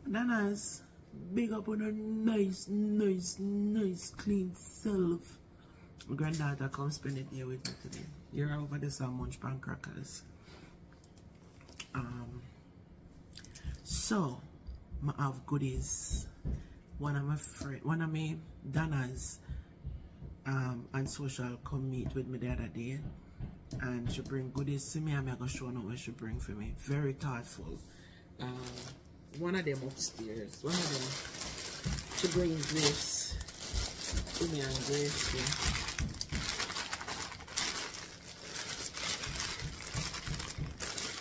Nanas, big up on a nice, clean self. My granddaughter come spend it here with me today. You're over there some munch pan crackers. So I have goodies. One of my Dana's and social come meet with me the other day, and she bring goodies to me, and I'm gonna show her what she bring for me. Very thoughtful. One of them upstairs. One of them, she brings this to me and Grace here.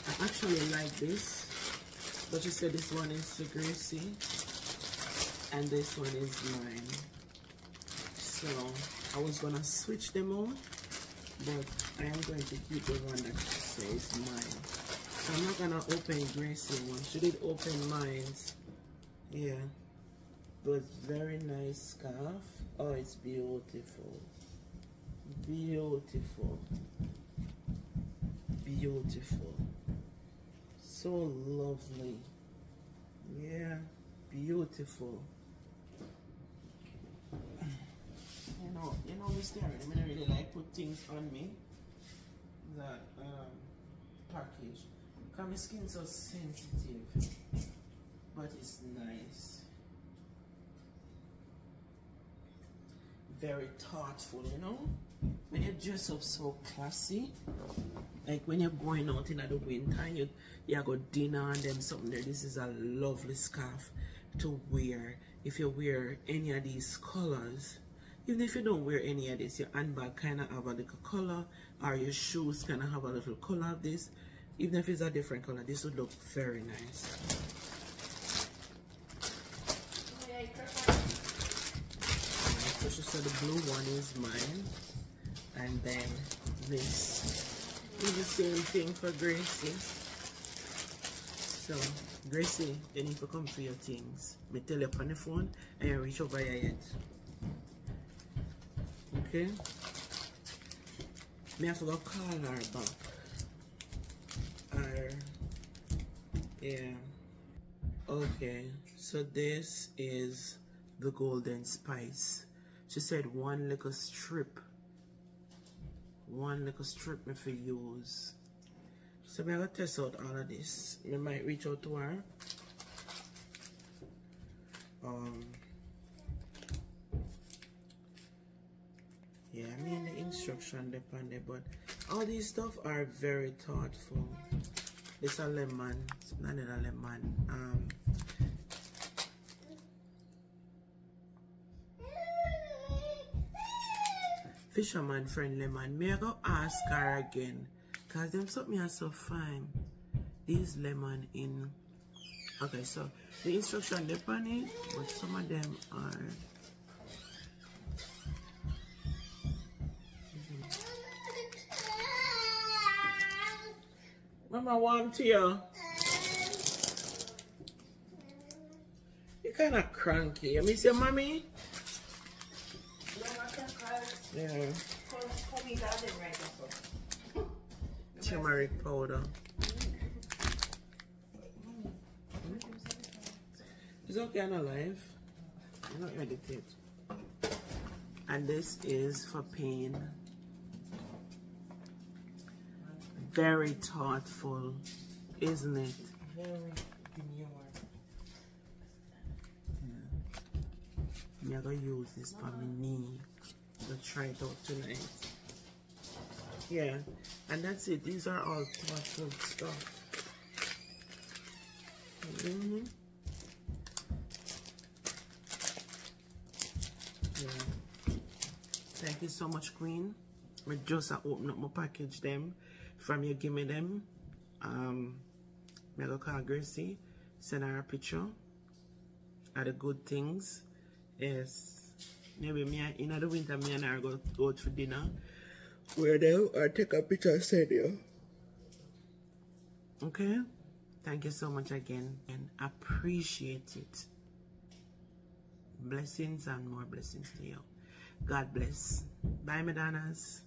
I actually like this, but she said this one is to Gracie and this one is mine. So I was gonna switch them out, but I am going to keep the one that she says mine. So I'm not gonna open Gracie one. She did open mine. Yeah. But very nice scarf. Oh, it's beautiful. Beautiful. Beautiful. So lovely. Yeah, beautiful. You know, Mr. I don't really like put things on me. That package. Because my skin's so sensitive. But it's nice. Very thoughtful, you know? When you dress up so classy, like when you're going out in the winter and you go dinner and then something there, this is a lovely scarf to wear. If you wear any of these colors, even if you don't wear any of this, your handbag kind of have a little color, or your shoes kind of have a little color of this. Even if it's a different color, this would look very nice. So she said the blue one is mine, and then this is the same thing for Gracie. So Gracie, you need to come for your things. Me tell you on the phone and you reach over here yet. Okay? Me have to go call her back. Yeah. Okay, so this is the Golden Spice. She said one little strip me for use. So I'm gonna test out all of this. I might reach out to her. Yeah, I mean the instruction depend there, but all these stuff are very thoughtful. It's a lemon, it's not a lemon. Fisherman friend lemon. May I go ask her again? Cause them something are so fine. These lemon in. Okay, so the instruction depend it, but some of them are. Mama want you. You're kind of cranky. I miss your mommy. Yeah. Turmeric powder. It's okay, I'm alive. I'm not edited. And this is for pain. Very thoughtful, isn't it? Very demure. Yeah. I'm gonna use this for my knee. I'll try it out tonight. Yeah, and that's it. These are all thoughtful stuff. Yeah. Thank you so much, Queen. I just open up my package them. From you give me them. I'm gonna call Gracie, send her a picture of the good things. Yes. Maybe me in the winter me and her go out for dinner. Where them or take a picture and send you. Okay? Thank you so much again and appreciate it. Blessings and more blessings to you. God bless. Bye, Madonnas.